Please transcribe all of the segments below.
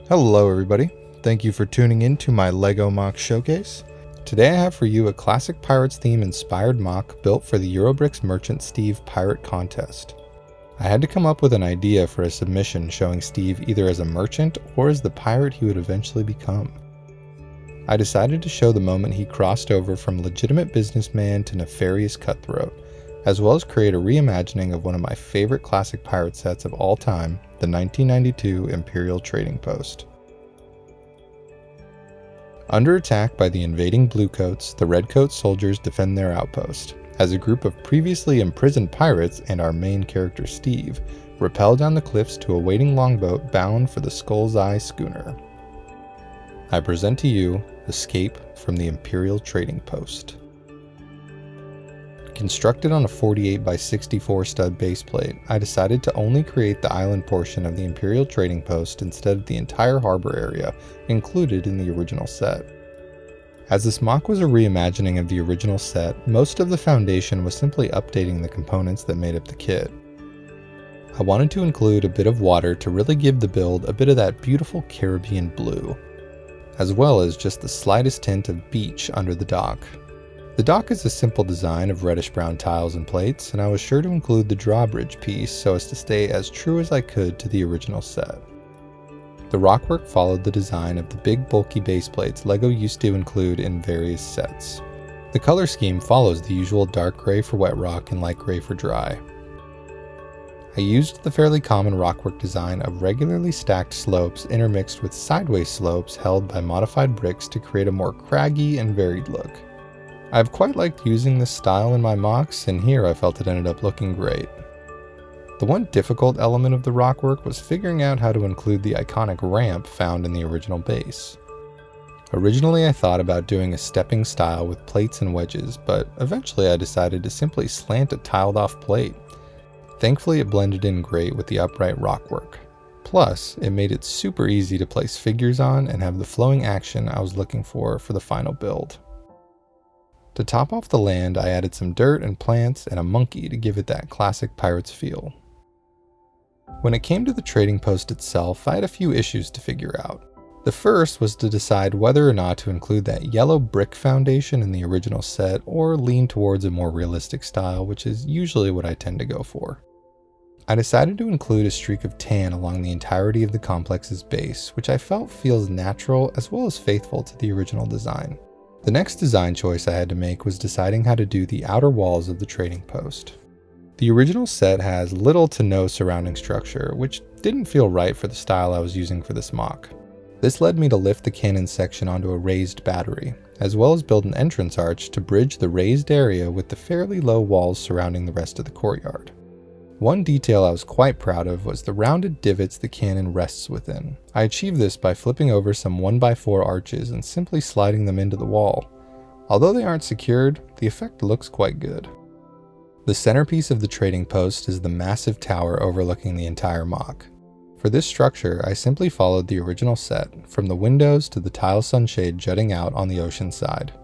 Hello everybody, thank you for tuning in to my LEGO MOC showcase. Today I have for you a classic Pirates theme inspired MOC built for the Eurobricks Merchant Steve Pirate Contest. I had to come up with an idea for a submission showing Steve either as a merchant or as the pirate he would eventually become. I decided to show the moment he crossed over from legitimate businessman to nefarious cutthroat, as well as create a reimagining of one of my favorite classic pirate sets of all time, the 1992 Imperial Trading Post. Under attack by the invading Bluecoats, the Redcoat soldiers defend their outpost, as a group of previously imprisoned pirates and our main character Steve rappel down the cliffs to a waiting longboat bound for the Skull's Eye schooner. I present to you Escape from the Imperial Trading Post. Constructed on a 48 by 64 stud baseplate, I decided to only create the island portion of the Imperial Trading Post instead of the entire harbor area included in the original set. As this MOC was a reimagining of the original set, most of the foundation was simply updating the components that made up the kit. I wanted to include a bit of water to really give the build a bit of that beautiful Caribbean blue, as well as just the slightest tint of beach under the dock. The dock is a simple design of reddish-brown tiles and plates, and I was sure to include the drawbridge piece so as to stay as true as I could to the original set. The rockwork followed the design of the big bulky base plates LEGO used to include in various sets. The color scheme follows the usual dark gray for wet rock and light gray for dry. I used the fairly common rockwork design of regularly stacked slopes intermixed with sideways slopes held by modified bricks to create a more craggy and varied look. I've quite liked using this style in my MOCs, and here I felt it ended up looking great. The one difficult element of the rockwork was figuring out how to include the iconic ramp found in the original base. Originally I thought about doing a stepping style with plates and wedges, but eventually I decided to simply slant a tiled off plate. Thankfully it blended in great with the upright rockwork. Plus, it made it super easy to place figures on and have the flowing action I was looking for the final build. To top off the land, I added some dirt and plants and a monkey to give it that classic Pirates feel. When it came to the trading post itself, I had a few issues to figure out. The first was to decide whether or not to include that yellow brick foundation in the original set or lean towards a more realistic style, which is usually what I tend to go for. I decided to include a streak of tan along the entirety of the complex's base, which I felt feels natural as well as faithful to the original design. The next design choice I had to make was deciding how to do the outer walls of the trading post. The original set has little to no surrounding structure, which didn't feel right for the style I was using for this MOC. This led me to lift the cannon section onto a raised battery, as well as build an entrance arch to bridge the raised area with the fairly low walls surrounding the rest of the courtyard. One detail I was quite proud of was the rounded divots the cannon rests within. I achieved this by flipping over some 1x4 arches and simply sliding them into the wall. Although they aren't secured, the effect looks quite good. The centerpiece of the trading post is the massive tower overlooking the entire MOC. For this structure, I simply followed the original set, from the windows to the tile sunshade jutting out on the ocean side.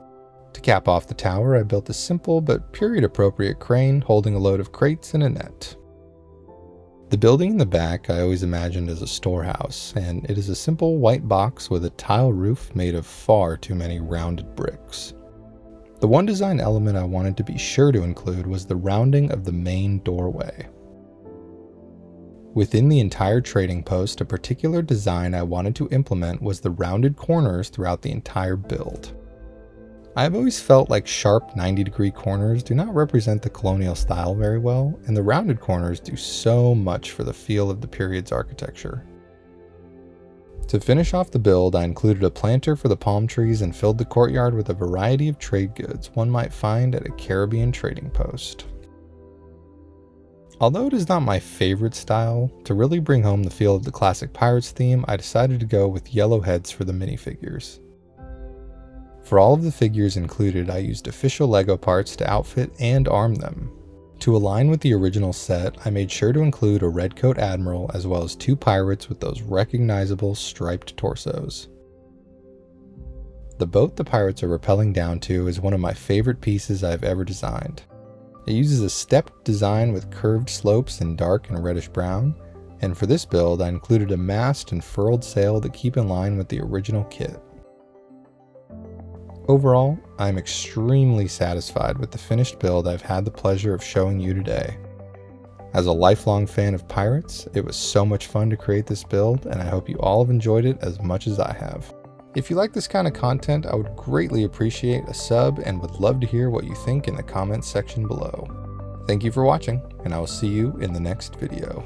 To cap off the tower, I built a simple but period-appropriate crane holding a load of crates and a net. The building in the back I always imagined as a storehouse, and it is a simple white box with a tile roof made of far too many rounded bricks. The one design element I wanted to be sure to include was the rounding of the main doorway. Within the entire trading post, a particular design I wanted to implement was the rounded corners throughout the entire build. I have always felt like sharp 90-degree corners do not represent the colonial style very well, and the rounded corners do so much for the feel of the period's architecture. To finish off the build, I included a planter for the palm trees and filled the courtyard with a variety of trade goods one might find at a Caribbean trading post. Although it is not my favorite style, to really bring home the feel of the classic Pirates theme, I decided to go with yellow heads for the minifigures. For all of the figures included, I used official LEGO parts to outfit and arm them. To align with the original set, I made sure to include a Redcoat Admiral as well as two pirates with those recognizable striped torsos. The boat the pirates are rappelling down to is one of my favorite pieces I've ever designed. It uses a stepped design with curved slopes in dark and reddish brown, And for this build, I included a mast and furled sail that keep in line with the original kit. Overall, I'm extremely satisfied with the finished build I've had the pleasure of showing you today. As a lifelong fan of pirates, it was so much fun to create this build, and I hope you all have enjoyed it as much as I have. If you like this kind of content, I would greatly appreciate a sub and would love to hear what you think in the comments section below. Thank you for watching, and I will see you in the next video.